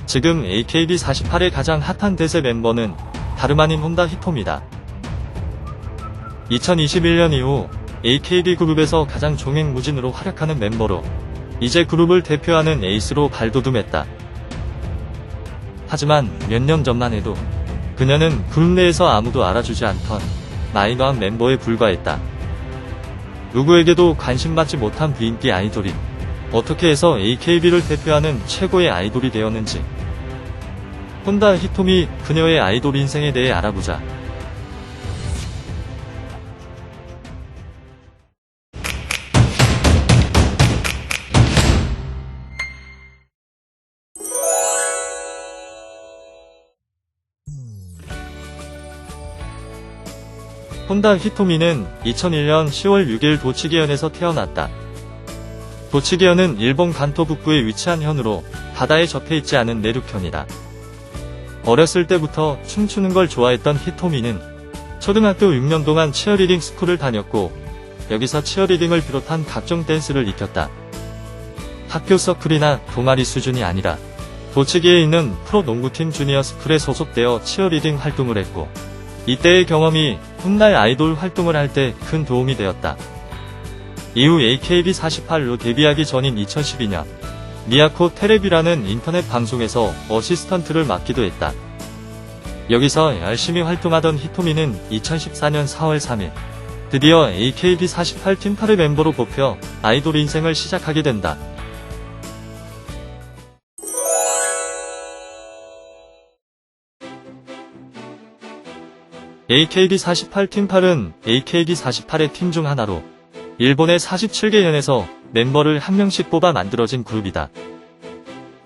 지금 AKB48의 가장 핫한 대세 멤버는 다름 아닌 혼다 히토미다. 2021년 이후 AKB그룹에서 가장 종횡무진으로 활약하는 멤버로 이제 그룹을 대표하는 에이스로 발돋움했다. 하지만 몇 년 전만 해도 그녀는 그룹 내에서 아무도 알아주지 않던 마이너한 멤버에 불과했다. 누구에게도 관심받지 못한 비인기 아이돌이 어떻게 해서 AKB를 대표하는 최고의 아이돌이 되었는지, 혼다 히토미 그녀의 아이돌 인생에 대해 알아보자. 혼다 히토미는 2001년 10월 6일 도치기현에서 태어났다. 도치기현은 일본 간토 북부에 위치한 현으로 바다에 접해있지 않은 내륙현이다. 어렸을 때부터 춤추는 걸 좋아했던 히토미는 초등학교 6년 동안 치어리딩 스쿨을 다녔고, 여기서 치어리딩을 비롯한 각종 댄스를 익혔다. 학교 서클이나 동아리 수준이 아니라 도치기에 있는 프로농구팀 주니어 스쿨에 소속되어 치어리딩 활동을 했고, 이때의 경험이 훗날 아이돌 활동을 할 때 큰 도움이 되었다. 이후 AKB48로 데뷔하기 전인 2012년 미야코 테레비라는 인터넷 방송에서 어시스턴트를 맡기도 했다. 여기서 열심히 활동하던 히토미는 2014년 4월 3일 드디어 AKB48 팀8의 멤버로 뽑혀 아이돌 인생을 시작하게 된다. AKB48 팀8은 AKB48의 팀 중 하나로 일본의 47개 현에서 멤버를 한 명씩 뽑아 만들어진 그룹이다.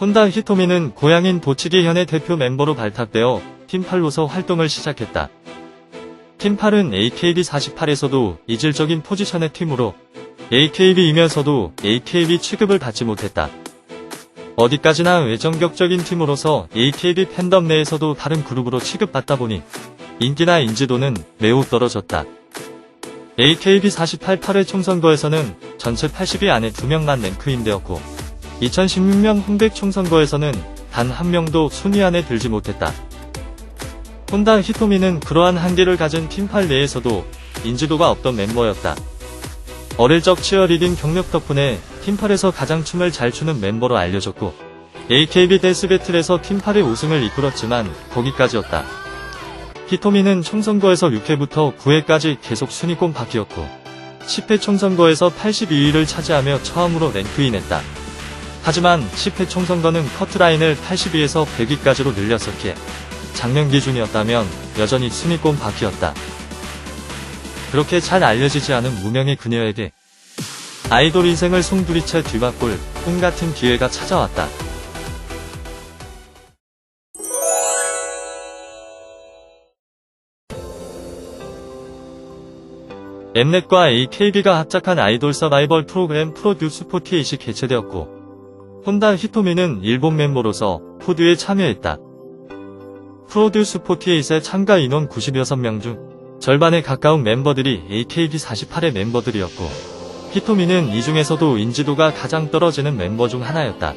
혼다 히토미는 고향인 도치기 현의 대표 멤버로 발탁되어 팀8로서 활동을 시작했다. 팀8은 AKB48에서도 이질적인 포지션의 팀으로 AKB이면서도 AKB 취급을 받지 못했다. 어디까지나 외전격적인 팀으로서 AKB 팬덤 내에서도 다른 그룹으로 취급받다 보니 인기나 인지도는 매우 떨어졌다. AKB48 8회 총선거에서는 전체 80위 안에 2명만 랭크인되었고, 2016년 홍백 총선거에서는 단 한 명도 순위 안에 들지 못했다. 혼다 히토미는 그러한 한계를 가진 팀8 내에서도 인지도가 없던 멤버였다. 어릴 적 치어리딩 경력 덕분에 팀8에서 가장 춤을 잘 추는 멤버로 알려졌고, AKB 댄스 배틀에서 팀8의 우승을 이끌었지만 거기까지였다. 히토미는 총선거에서 6회부터 9회까지 계속 순위권 바뀌었고, 10회 총선거에서 82위를 차지하며 처음으로 랭크인했다. 하지만 10회 총선거는 커트라인을 80위에서 100위까지로 늘렸었기에 작년 기준이었다면 여전히 순위권 바뀌었다. 그렇게 잘 알려지지 않은 무명의 그녀에게 아이돌 인생을 송두리째 뒤바꿀 꿈같은 기회가 찾아왔다. 엠넷과 AKB가 합작한 아이돌 서바이벌 프로그램 프로듀스 48이 개최되었고, 혼다 히토미는 일본 멤버로서 푸드에 참여했다. 프로듀스 48의 참가 인원 96명 중 절반에 가까운 멤버들이 AKB48의 멤버들이었고, 히토미는 이 중에서도 인지도가 가장 떨어지는 멤버 중 하나였다.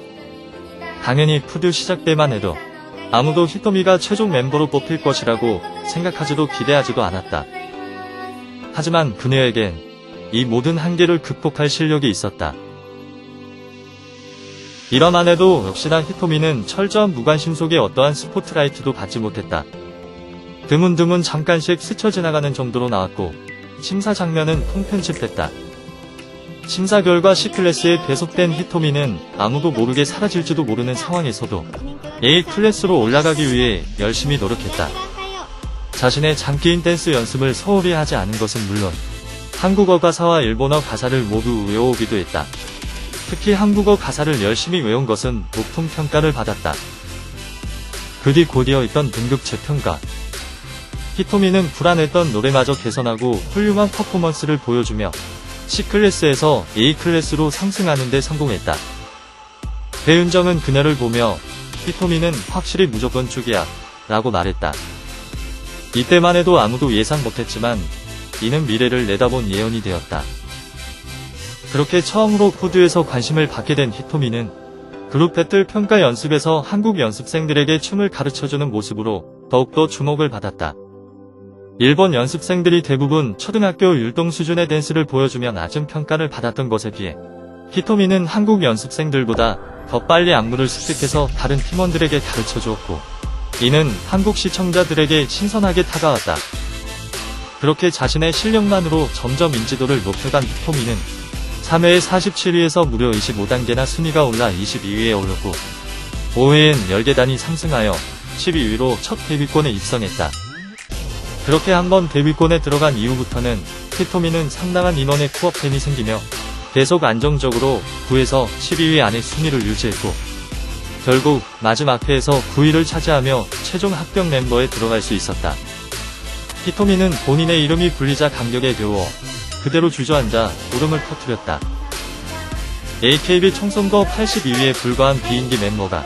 당연히 푸드 시작 때만 해도 아무도 히토미가 최종 멤버로 뽑힐 것이라고 생각하지도 기대하지도 않았다. 하지만 그녀에겐 이 모든 한계를 극복할 실력이 있었다. 이러만 해도 역시나 히토미는 철저한 무관심 속에 어떠한 스포트라이트도 받지 못했다. 드문드문 잠깐씩 스쳐 지나가는 정도로 나왔고, 심사 장면은 통편집됐다. 심사 결과 C클래스에 배속된 히토미는 아무도 모르게 사라질지도 모르는 상황에서도 A클래스로 올라가기 위해 열심히 노력했다. 자신의 장기인 댄스 연습을 소홀히 하지 않은 것은 물론 한국어 가사와 일본어 가사를 모두 외워오기도 했다. 특히 한국어 가사를 열심히 외운 것은 높은 평가를 받았다. 그 뒤 곧이어 있던 등급 재평가. 히토미는 불안했던 노래마저 개선하고 훌륭한 퍼포먼스를 보여주며 C클래스에서 A클래스로 상승하는 데 성공했다. 배윤정은 그녀를 보며 히토미는 확실히 무조건 쭉이야 라고 말했다. 이때만 해도 아무도 예상 못했지만 이는 미래를 내다본 예언이 되었다. 그렇게 처음으로 푸드에서 관심을 받게 된 히토미는 그룹 배틀 평가 연습에서 한국 연습생들에게 춤을 가르쳐주는 모습으로 더욱더 주목을 받았다. 일본 연습생들이 대부분 초등학교 율동 수준의 댄스를 보여주며 낮은 평가를 받았던 것에 비해 히토미는 한국 연습생들보다 더 빨리 안무를 습득해서 다른 팀원들에게 가르쳐주었고, 이는 한국 시청자들에게 신선하게 다가왔다. 그렇게 자신의 실력만으로 점점 인지도를 높여간 히토미는 3회에 47위에서 무려 25단계나 순위가 올라 22위에 오르고 5회엔 10계단이 상승하여 12위로 첫 데뷔권에 입성했다. 그렇게 한번 데뷔권에 들어간 이후부터는 히토미는 상당한 인원의 코어팬이 생기며 계속 안정적으로 9에서 12위 안에 순위를 유지했고, 결국 마지막 회에서 9위를 차지하며 최종 합격 멤버에 들어갈 수 있었다. 히토미는 본인의 이름이 불리자 감격에 겨워 그대로 주저앉아 울음을 터뜨렸다. AKB 총선거 82위에 불과한 비인기 멤버가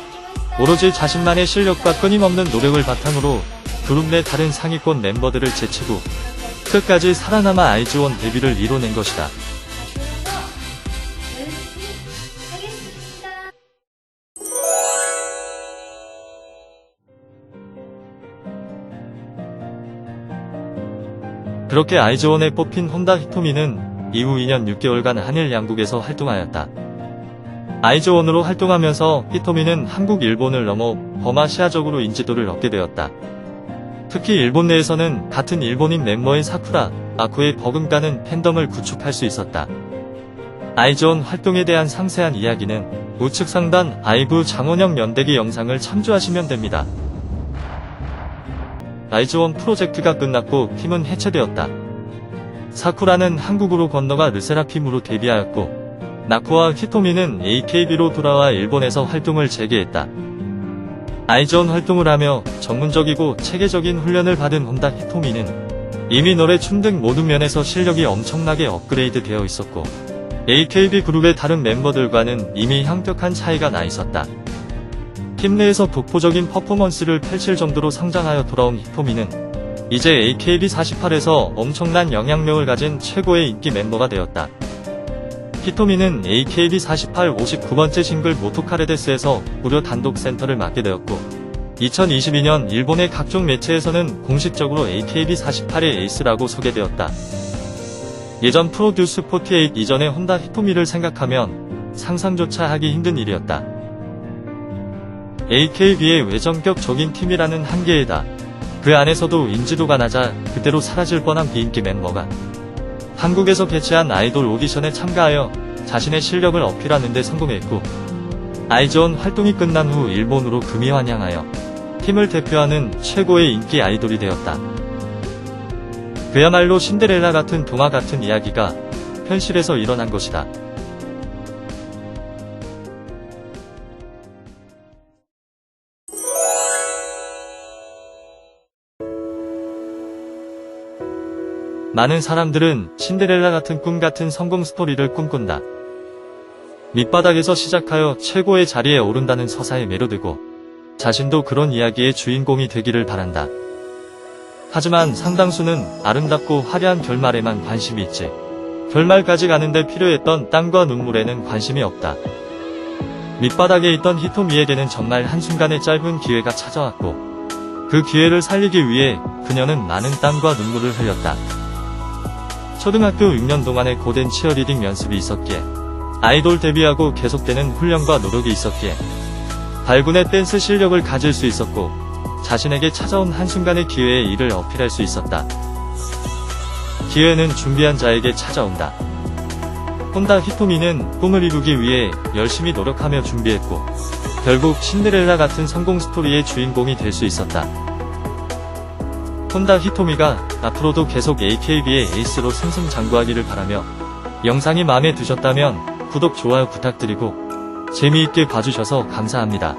오로지 자신만의 실력과 끊임없는 노력을 바탕으로 그룹 내 다른 상위권 멤버들을 제치고 끝까지 살아남아 아이즈원 데뷔를 이뤄낸 것이다. 그렇게 아이즈원에 뽑힌 혼다 히토미는 이후 2년 6개월간 한일 양국에서 활동하였다. 아이즈원으로 활동하면서 히토미는 한국, 일본을 넘어 범아시아적으로 인지도를 얻게 되었다. 특히 일본 내에서는 같은 일본인 멤버인 사쿠라, 아쿠에 버금가는 팬덤을 구축할 수 있었다. 아이즈원 활동에 대한 상세한 이야기는 우측 상단 아이브 장원영 연대기 영상을 참조하시면 됩니다. 아이즈원 프로젝트가 끝났고 팀은 해체되었다. 사쿠라는 한국으로 건너가 르세라핌으로 데뷔하였고, 나쿠와 히토미는 AKB로 돌아와 일본에서 활동을 재개했다. 아이즈원 활동을 하며 전문적이고 체계적인 훈련을 받은 혼다 히토미는 이미 노래, 춤 등 모든 면에서 실력이 엄청나게 업그레이드 되어 있었고, AKB 그룹의 다른 멤버들과는 이미 현격한 차이가 나 있었다. 팀 내에서 독보적인 퍼포먼스를 펼칠 정도로 성장하여 돌아온 히토미는 이제 AKB48에서 엄청난 영향력을 가진 최고의 인기 멤버가 되었다. 히토미는 AKB48 59번째 싱글 모토카레데스에서 무려 단독 센터를 맡게 되었고, 2022년 일본의 각종 매체에서는 공식적으로 AKB48의 에이스라고 소개되었다. 예전 프로듀스 48 이전의 혼다 히토미를 생각하면 상상조차 하기 힘든 일이었다. AKB의 외전격적인 팀이라는 한계에다 그 안에서도 인지도가 낮아 그대로 사라질 뻔한 비인기 멤버가 한국에서 개최한 아이돌 오디션에 참가하여 자신의 실력을 어필하는 데 성공했고, 아이즈원 활동이 끝난 후 일본으로 금이 환영하여 팀을 대표하는 최고의 인기 아이돌이 되었다. 그야말로 신데렐라 같은 동화 같은 이야기가 현실에서 일어난 것이다. 많은 사람들은 신데렐라 같은 꿈 같은 성공 스토리를 꿈꾼다. 밑바닥에서 시작하여 최고의 자리에 오른다는 서사에 매료되고 자신도 그런 이야기의 주인공이 되기를 바란다. 하지만 상당수는 아름답고 화려한 결말에만 관심이 있지, 결말까지 가는데 필요했던 땀과 눈물에는 관심이 없다. 밑바닥에 있던 히토미에게는 정말 한순간의 짧은 기회가 찾아왔고, 그 기회를 살리기 위해 그녀는 많은 땀과 눈물을 흘렸다. 초등학교 6년 동안의 고된 치어리딩 연습이 있었기에, 아이돌 데뷔하고 계속되는 훈련과 노력이 있었기에 발군의 댄스 실력을 가질 수 있었고, 자신에게 찾아온 한순간의 기회에 이를 어필할 수 있었다. 기회는 준비한 자에게 찾아온다. 혼다 히토미는 꿈을 이루기 위해 열심히 노력하며 준비했고, 결국 신데렐라 같은 성공 스토리의 주인공이 될 수 있었다. 혼다 히토미가 앞으로도 계속 AKB의 에이스로 승승장구하기를 바라며, 영상이 마음에 드셨다면 구독, 좋아요 부탁드리고 재미있게 봐주셔서 감사합니다.